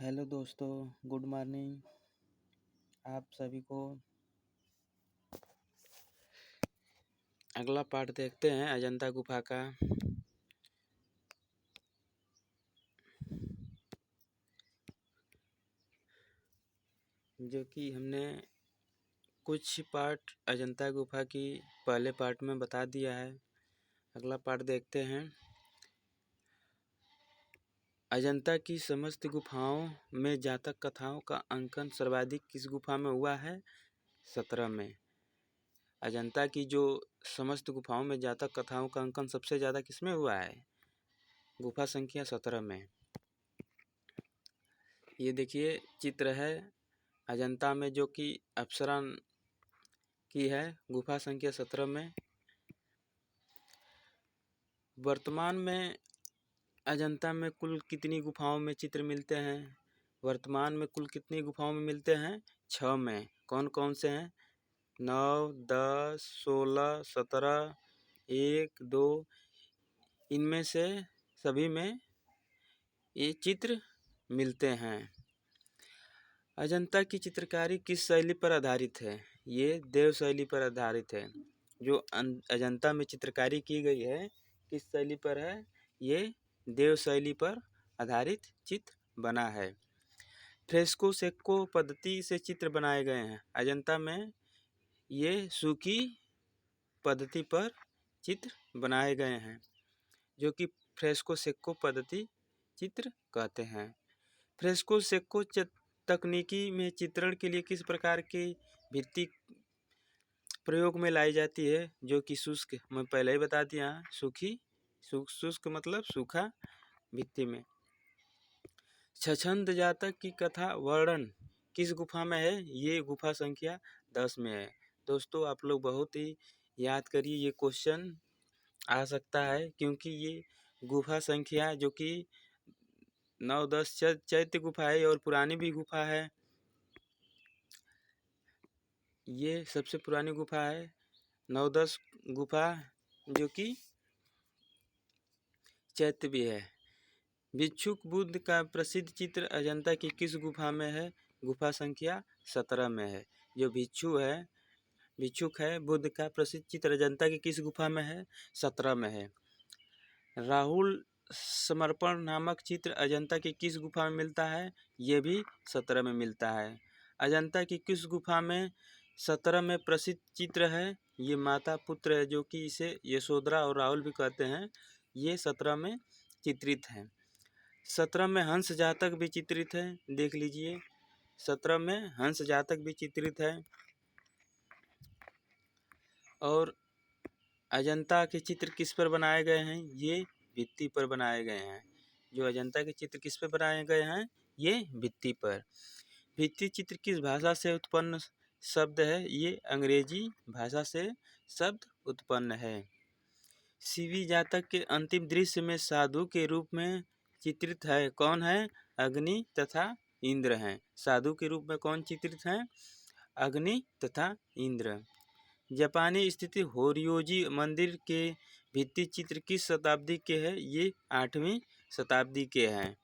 Hello दोस्तों, good morning आप सभी को। अगला पार्ट देखते हैं अजंता गुफा का। जो कि हमने कुछ पार्ट अजंता गुफा की पहले पार्ट में बता दिया है। अगला पार्ट देखते हैं। अजंता की समस्त गुफाओं में जातक कथाओं का अंकन सर्वाधिक किस गुफा में हुआ है? 17 में। अजंता की जो समस्त गुफाओं में जातक कथाओं का अंकन सबसे ज़्यादा किसमें हुआ है? गुफा संख्या 17 में। ये देखिए चित्र है अजंता में जो कि अप्सरा की है, गुफा संख्या 17 में। वर्तमान में अजंता में कुल कितनी गुफाओं में चित्र मिलते हैं? वर्तमान में कुल कितनी गुफाओं में मिलते हैं? 6 में। कौन कौन से हैं? 9, 10, 16, 17, 1, 2, इनमें से सभी में ये चित्र मिलते हैं। अजंता की चित्रकारी किस शैली पर आधारित है? ये देव शैली पर आधारित है। जो अजंता में चित्रकारी की गई है किस शैली पर है? ये देव शैली पर आधारित चित्र बना है। फ्रेस्को सेक्को पद्धति से चित्र बनाए गए हैं। अजंता में ये सूखी पद्धति पर चित्र बनाए गए हैं, जो कि फ्रेस्को सेक्को पद्धति चित्र कहते हैं। फ्रेस्को सेक्को तकनीकी में चित्रण के लिए किस प्रकार की भित्ति प्रयोग में लाई जाती है? जो कि शुष्क, मैं पहले ही बता दिया, सूखी, शुष्क मतलब सूखा भित्ति में। छछंद जातक की कथा वर्णन किस गुफा में है? ये गुफा संख्या 10 में है। दोस्तों आप लोग बहुत ही याद करिए, ये क्वेश्चन आ सकता है क्योंकि ये गुफा संख्या जो कि 9-10 चैत्य गुफा है और पुरानी भी गुफा है। ये सबसे पुरानी गुफा है 9-10 गुफा, जो कि चैत्य भी है। भिक्षुक बुद्ध का प्रसिद्ध चित्र अजंता की किस गुफा में है? गुफा संख्या 17 में है। जो भिक्षुक है बुद्ध का प्रसिद्ध चित्र अजंता की किस गुफा में है? 17 में है। राहुल समर्पण नामक चित्र अजंता की किस गुफा में मिलता है? ये भी 17 में मिलता है। अजंता की किस गुफा में 17 में प्रसिद्ध चित्र है? ये माता पुत्र है, जो कि इसे यशोधरा और राहुल भी कहते हैं। ये 17 में चित्रित है। 17 में हंस जातक भी चित्रित है। देख लीजिए 17 में हंस जातक भी चित्रित है। और अजंता के चित्र किस पर बनाए गए हैं? ये भित्ति पर बनाए गए हैं। जो अजंता के चित्र किस पर बनाए गए हैं? ये भित्ति पर। भित्ति चित्र किस भाषा से उत्पन्न शब्द है? ये अंग्रेजी भाषा से शब्द उत्पन्न है। शिवी जातक के अंतिम दृश्य में साधु के रूप में चित्रित है कौन है? अग्नि तथा इंद्र हैं। साधु के रूप में कौन चित्रित हैं? अग्नि तथा इंद्र। जापानी स्थित होरियोजी मंदिर के भित्ति चित्र किस शताब्दी के हैं? ये 8वीं शताब्दी के हैं।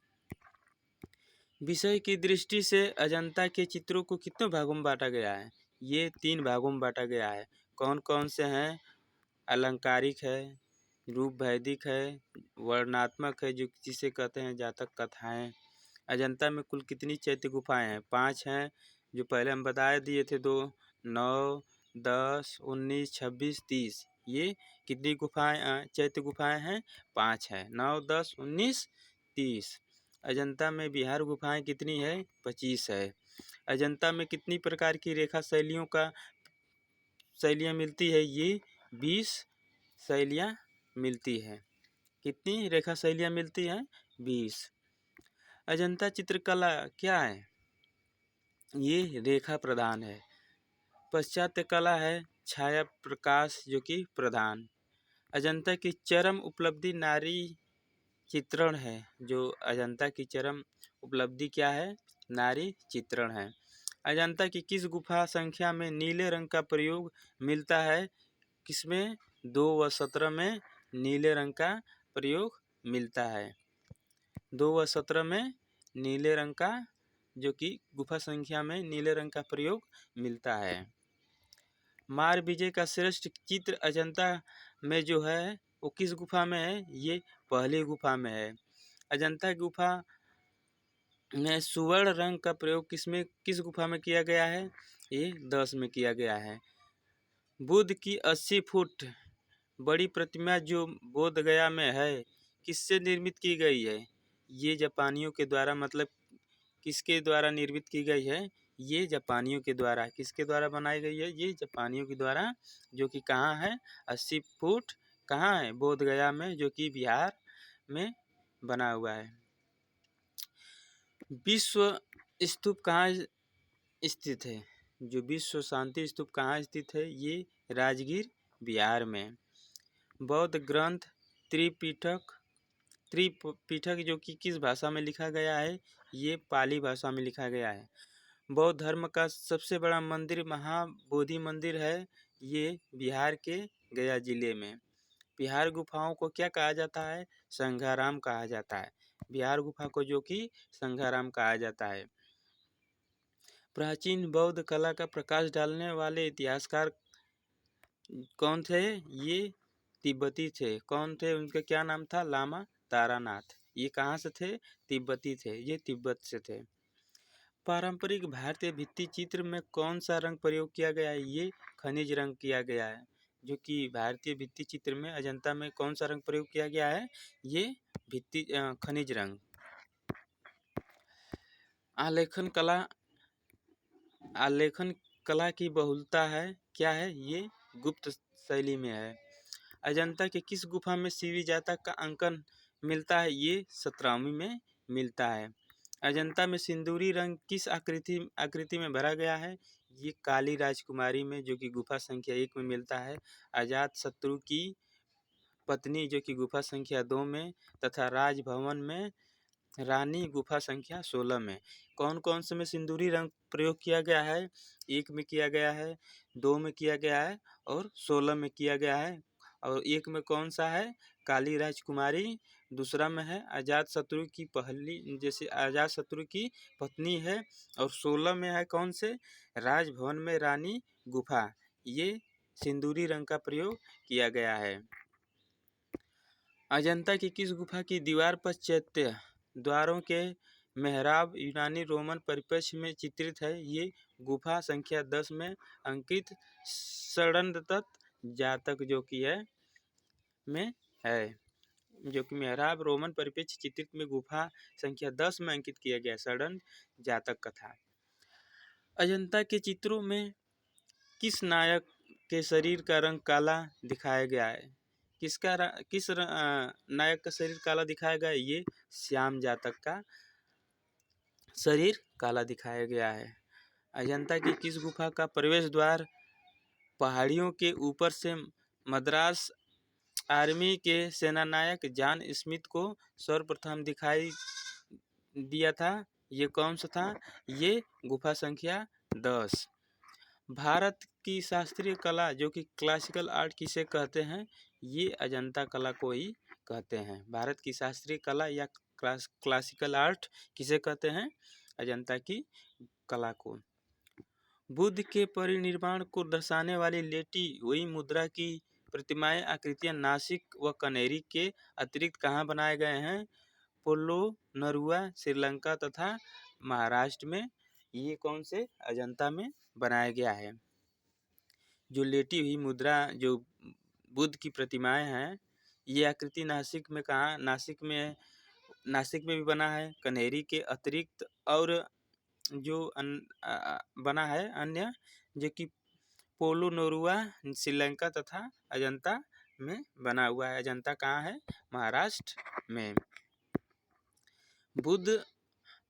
विषय की दृष्टि से अजंता के चित्रों को कितने भागों में बांटा गया है? ये 3 भागों में बांटा गया है। कौन कौन से हैं? अलंकारिक है, रूप वैदिक है, वर्णनात्मक है जो जिसे कहते हैं जातक कथाएं। अजंता में कुल कितनी चैत्य गुफाएं हैं? 5 हैं, जो पहले हम बता दिए थे। 2, 9, 10, 19, 26, 30। ये कितनी गुफाएं चैत्य गुफाएं हैं? 5 है। 9, 10, 19, 30। अजंता में विहार गुफाएं कितनी है? 25 है। अजंता में कितनी प्रकार की रेखा शैलियाँ मिलती है? ये 20 शैलियाँ मिलती है। कितनी रेखा शैलियाँ मिलती हैं? 20। अजंता चित्रकला क्या है? ये रेखा प्रधान है। पाश्चात्य कला है छाया प्रकाश, जो कि प्रधान। अजंता की चरम उपलब्धि नारी चित्रण है। जो अजंता की चरम उपलब्धि क्या है? नारी चित्रण है। अजंता की किस गुफा संख्या में नीले रंग का प्रयोग मिलता है? किसमें? 2 व 17 में नीले रंग का प्रयोग मिलता है। 2 व 17 में नीले रंग का, जो कि गुफा संख्या में नीले रंग का प्रयोग मिलता है। मार विजय का श्रेष्ठ चित्र अजंता में जो है वो किस गुफा में है? ये पहली गुफा में है। अजंता गुफा में सुवर्ण रंग का प्रयोग किस गुफा में किया गया है? ये 10 में किया गया है। बुद्ध की 80 फुट बड़ी प्रतिमा जो बोध गया में है, किससे निर्मित की गई है? ये जापानियों के द्वारा, मतलब किसके द्वारा निर्मित की गई है? ये जापानियों के द्वारा। किसके द्वारा बनाई गई है? ये जापानियों के द्वारा, जो कि कहाँ है? 80 फुट कहाँ है? बोध गया में, जो कि बिहार में बना हुआ है। विश्व स्तूप कहाँ स्थित है? जो विश्व शांति स्तूप कहाँ स्थित है? ये राजगीर बिहार में। बौद्ध ग्रंथ त्रिपिटक जो कि किस भाषा में लिखा गया है? ये पाली भाषा में लिखा गया है। बौद्ध धर्म का सबसे बड़ा मंदिर महाबोधि मंदिर है, ये बिहार के गया जिले में। बिहार गुफाओं को क्या कहा जाता है? संघाराम कहा जाता है। बिहार गुफा को जो कि संघाराम कहा जाता है। प्राचीन बौद्ध कला का प्रकाश डालने वाले इतिहासकार कौन थे? ये तिब्बती थे। कौन थे? उनका क्या नाम था? लामा तारानाथ। ये कहाँ से थे? तिब्बती थे। ये तिब्बत से थे। पारंपरिक भारतीय भित्ति चित्र में कौन सा रंग प्रयोग किया गया है? ये खनिज रंग किया गया है। जो कि भारतीय भित्ति चित्र में अजंता में कौन सा रंग प्रयोग किया गया है? ये खनिज रंग। आलेखन कला की बहुलता है, क्या है? ये गुप्त शैली में है। अजंता के किस गुफा में सीवी जातक का अंकन मिलता है? ये 17वीं में मिलता है। अजंता में सिंदूरी रंग किस आकृति में भरा गया है? ये काली राजकुमारी में, जो कि गुफा संख्या 1 में मिलता है। अजात शत्रु की पत्नी, जो कि गुफा संख्या 2 में, तथा राजभवन में रानी, गुफा संख्या 16 में। कौन कौन से में सिंदूरी रंग प्रयोग किया गया है? 1 में किया गया है, 2 में किया गया है और 16 में किया गया है। और 1 में कौन सा है? काली राजकुमारी। दूसरा में है अजात शत्रु की पहली, जैसे अजात शत्रु की पत्नी है। और 16 में है कौन से? राजभवन में रानी गुफा। ये सिंदूरी रंग का प्रयोग किया गया है। अजंता की किस गुफा की दीवार पर चैत्य द्वारों के मेहराब यूनानी रोमन परिप्रेक्ष्य में चित्रित है? ये गुफा संख्या 10 में अंकित षड्दत्त जातक जो कि है में है, जो कि मेहराब रोमन परिप्रेक्ष्य चित्रित में गुफा संख्या 10 में अंकित किया गया षड्दत्त जातक कथा। अजंता के चित्रों में किस नायक के शरीर का रंग काला दिखाया गया है? किस नायक का शरीर काला दिखाया गया है? ये श्याम जातक का शरीर काला दिखाया गया है। अजंता की किस गुफा का प्रवेश द्वार पहाड़ियों के ऊपर से मद्रास आर्मी के सेनानायक जॉन स्मिथ को सर्वप्रथम दिखाई दिया था? ये कौन सा था? ये गुफा संख्या 10। भारत की शास्त्रीय कला, जो कि क्लासिकल आर्ट किसे कहते हैं? ये अजंता कला को ही कहते हैं। भारत की शास्त्रीय कला या क्लासिकल आर्ट किसे कहते हैं? अजंता की कला को। बुद्ध के परिनिर्वाण को दर्शाने वाली लेटी हुई मुद्रा की प्रतिमाएं, आकृतियां नासिक व कनेरी के अतिरिक्त कहाँ बनाए गए हैं? पोलो नरुआ, श्रीलंका तथा महाराष्ट्र में। ये कौन से? अजंता में बनाया गया है। जो लेटी हुई मुद्रा, जो बुद्ध की प्रतिमाएं हैं, ये आकृति नासिक में कहाँ? नासिक में भी बना है कन्हेरी के अतिरिक्त, और जो बना है अन्य, जो कि पोलो नोरुआ, श्रीलंका तथा अजंता में बना हुआ है। अजंता कहाँ है? महाराष्ट्र में। बुद्ध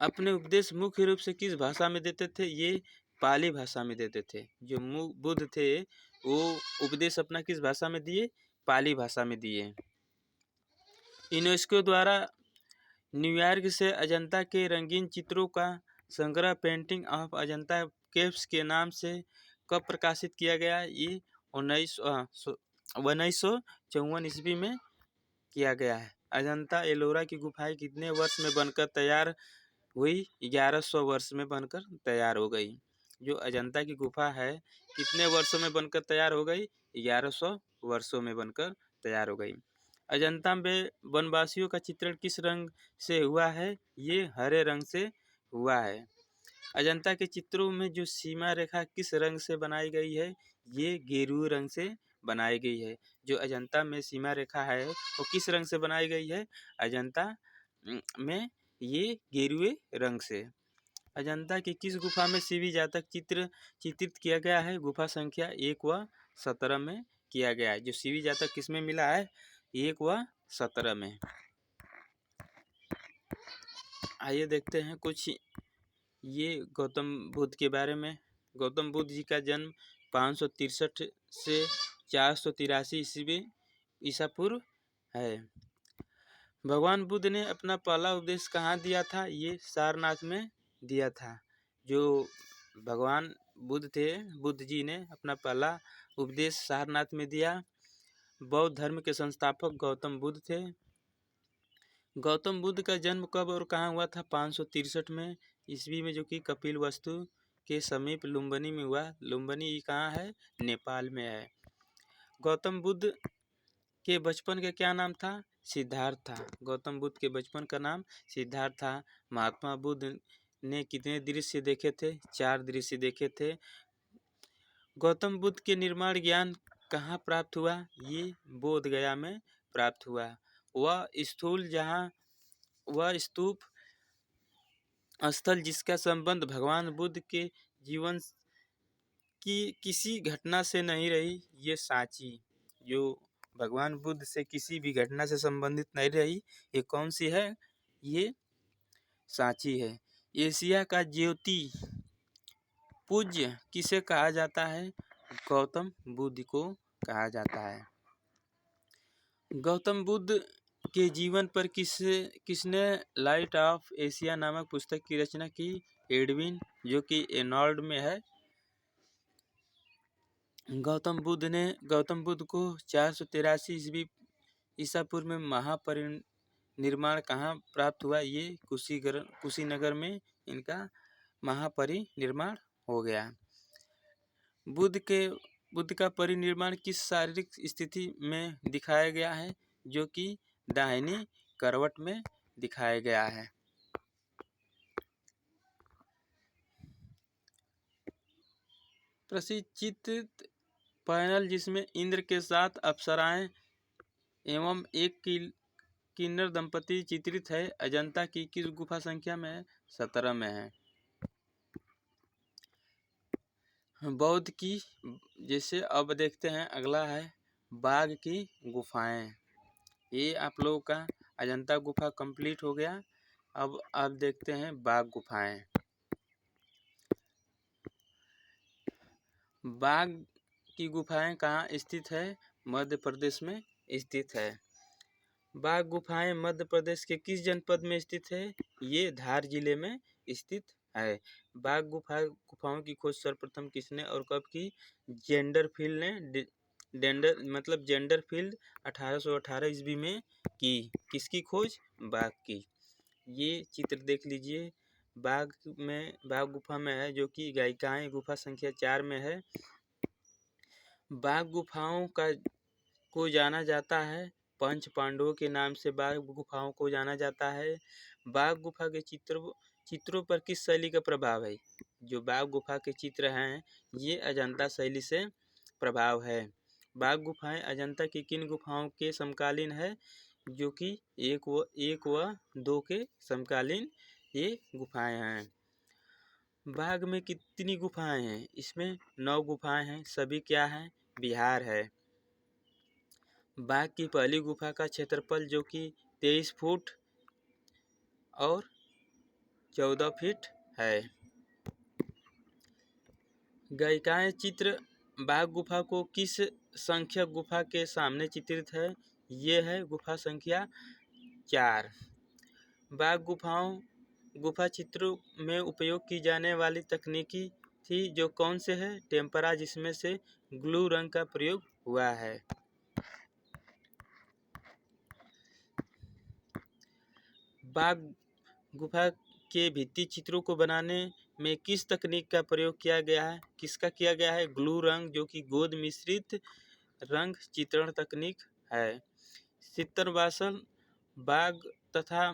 अपने उपदेश मुख्य रूप से किस भाषा में देते थे? ये पाली भाषा में देते थे। जो बुद्ध थे वो उपदेश अपना किस भाषा में दिए? पाली भाषा में दिए। यूनेस्को द्वारा न्यूयॉर्क से अजंता के रंगीन चित्रों का संग्रह पेंटिंग ऑफ अजंता केव्स के नाम से कब प्रकाशित किया गया? ये 1954 ईस्वी में किया गया है। अजंता एलोरा की गुफाएं कितने वर्ष में बनकर तैयार वही 1100 वर्ष में बनकर तैयार हो गई। जो अजंता की गुफा है कितने वर्षों में बनकर तैयार हो गई? 1100 वर्षों में बनकर तैयार हो गई। अजंता में वनवासियों का चित्रण किस रंग से हुआ है? ये हरे रंग से हुआ है। अजंता के चित्रों में जो सीमा रेखा किस रंग से बनाई गई है? ये गेरुए रंग से बनाई गई है। जो अजंता में सीमा रेखा है वो किस रंग से बनाई गई है? अजंता में ये गेरुए रंग से। अजंता की किस गुफा में शिवी जातक चित्र चित्रित किया गया है? गुफा संख्या 1 व 17 में किया गया है। जो शिवी जातक किस में मिला है? 1 व 17 में। आइए देखते हैं कुछ ये गौतम बुद्ध के बारे में। गौतम बुद्ध जी का जन्म 563 से 483 ईसा पूर्व है। भगवान बुद्ध ने अपना पहला उपदेश कहाँ दिया था? ये सारनाथ में दिया था। जो भगवान बुद्ध थे, बुद्ध जी ने अपना पहला उपदेश सारनाथ में दिया। बौद्ध धर्म के संस्थापक गौतम बुद्ध थे। गौतम बुद्ध का जन्म कब और कहाँ हुआ था? 563 में ईस्वी में, जो कि कपिल वस्तु के समीप लुम्बिनी में हुआ। लुम्बिनी कहाँ है? नेपाल में है। गौतम बुद्ध के बचपन का क्या नाम था? सिद्धार्थ था। गौतम बुद्ध के बचपन का नाम सिद्धार्थ था। महात्मा बुद्ध ने कितने दृश्य देखे थे? 4 दृश्य देखे थे। गौतम बुद्ध के निर्माण ज्ञान कहाँ प्राप्त हुआ? ये बोध गया में प्राप्त हुआ। वह स्तूप स्थल जिसका संबंध भगवान बुद्ध के जीवन की किसी घटना से नहीं रही, ये सांची। जो भगवान बुद्ध से किसी भी घटना से संबंधित नहीं रही, ये कौन सी है? ये सांची है। एशिया का ज्योति पूज्य किसे कहा जाता है? गौतम बुद्ध को कहा जाता है। गौतम बुद्ध के जीवन पर किसने लाइट ऑफ एशिया नामक पुस्तक की रचना की? एडविन, जो कि एनॉल्ड में है। गौतम बुद्ध को 483 ईसा पूर्व में महापरिनिर्वाण कहाँ प्राप्त हुआ? ये कुशीनगर में इनका महापरिनिर्वाण हो गया। बुद्ध का परिनिर्वाण किस शारीरिक स्थिति में दिखाया गया है? जो कि दाहिनी करवट में दिखाया गया है। प्रशिक्षित पैनल जिसमें इंद्र के साथ अप्सराएं एवं एक किन्नर दंपति चित्रित है, अजंता की किस गुफा संख्या में है? 17 में है। बौद्ध की, जैसे अब देखते हैं अगला है बाघ की गुफाएं। ये आप लोगों का अजंता गुफा कंप्लीट हो गया। अब आप देखते हैं बाघ गुफाएं। बाघ की गुफाएं कहाँ स्थित है? मध्य प्रदेश में स्थित है। बाघ गुफाएं मध्य प्रदेश के किस जनपद में स्थित है? ये धार जिले में स्थित है। बाघ गुफाओं की खोज सर्वप्रथम किसने और कब की? जेंडरफील्ड ने जेंडरफील्ड 1818 ईस्वी में की। किसकी खोज? बाघ की। ये चित्र देख लीजिए। बाघ गुफा में है, जो कि गायिकाएं गुफा संख्या 4 में है। बाघ गुफाओं को जाना जाता है पंच पांडवों के नाम से। बाघ गुफाओं को जाना जाता है। बाघ गुफा के चित्रों पर किस शैली का प्रभाव है? जो बाघ गुफा के चित्र हैं, ये अजंता शैली से प्रभाव है। बाघ गुफाएं अजंता की किन गुफाओं के समकालीन है? जो कि 1 व 2 के समकालीन ये गुफाएं हैं। बाघ में कितनी गुफाएं हैं? इसमें 9 गुफाएं हैं। सभी क्या हैं? बिहार है। बाघ की पहली गुफा का क्षेत्रफल जो कि 23 फुट और 14 फीट है। गायिकाएं चित्र बाघ गुफा को किस संख्यक गुफा के सामने चित्रित है? ये है गुफा संख्या 4। बाघ गुफा चित्रों में उपयोग की जाने वाली तकनीकी थी जो कौन से है? टेम्परा, जिसमें से ग्लू रंग का प्रयोग हुआ है। बाघ गुफा के भित्ति चित्रों को बनाने में किस तकनीक का प्रयोग किया गया है? किसका किया गया है? ग्लू रंग, जो कि गोंद मिश्रित रंग चित्रण तकनीक है। चित्रवासल बाग तथा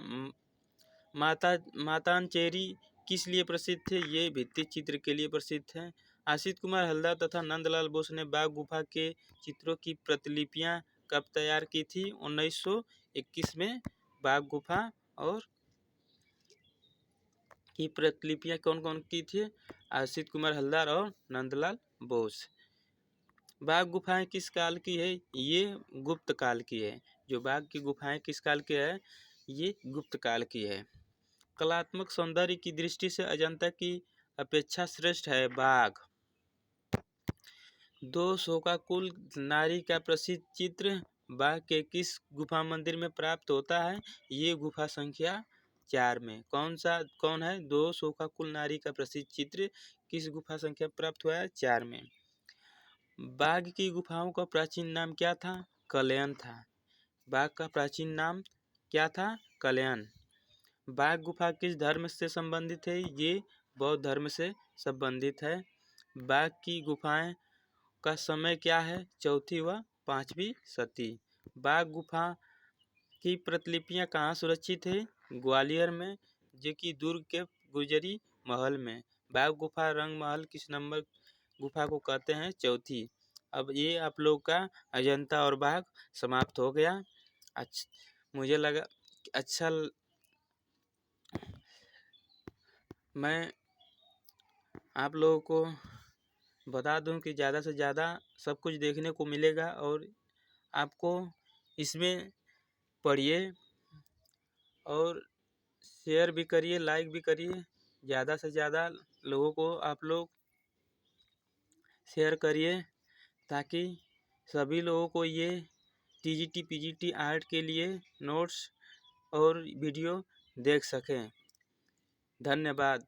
मातांचेरी किस लिए प्रसिद्ध थे? ये भित्ति चित्र के लिए प्रसिद्ध है। आशित कुमार हलदर तथा नंदलाल बोस ने बाघ गुफा के चित्रों की प्रतिलिपियां कब तैयार की थी? 1921 में बाघ गुफा और की प्रतिलिपियां कौन कौन की थी? आशित कुमार हलदर और नंदलाल बोस। बाघ गुफाएं किस काल की है? ये गुप्त काल की है। जो बाघ की गुफाएं किस काल की है? ये गुप्त काल की है। कलात्मक सौंदर्य की दृष्टि से अजंता की अपेक्षा श्रेष्ठ है बाघ। 2 शोकाकुल नारी का प्रसिद्ध चित्र बाघ के किस गुफा मंदिर में प्राप्त होता है? ये गुफा संख्या 4 में। कौन है 2 शोकाकुल नारी का प्रसिद्ध चित्र किस गुफा संख्या प्राप्त हुआ है? 4 में। बाघ की गुफाओं का प्राचीन नाम क्या था? कलयन था। बाघ का प्राचीन नाम क्या था? कलयन। बाघ गुफा किस धर्म से संबंधित है? ये बौद्ध धर्म से संबंधित है। बाघ की गुफाएं का समय क्या है? चौथी व पांचवी सदी। बाघ गुफा की प्रतिलिपियां कहाँ सुरक्षित है? ग्वालियर में, जो कि दुर्ग के गुजरी महल में। बाघ गुफा रंग महल किस नंबर गुफा को कहते हैं? चौथी। अब ये आप लोग का अजंता और बाघ समाप्त हो गया। मुझे लगा अच्छा, मैं आप लोगों को बता दूं कि ज़्यादा से ज़्यादा सब कुछ देखने को मिलेगा और आपको इसमें पढ़िए और शेयर भी करिए, लाइक भी करिए। ज़्यादा से ज़्यादा लोगों को आप लोग शेयर करिए ताकि सभी लोगों को ये टीजीटी पीजीटी आर्ट के लिए नोट्स और वीडियो देख सकें। धन्यवाद।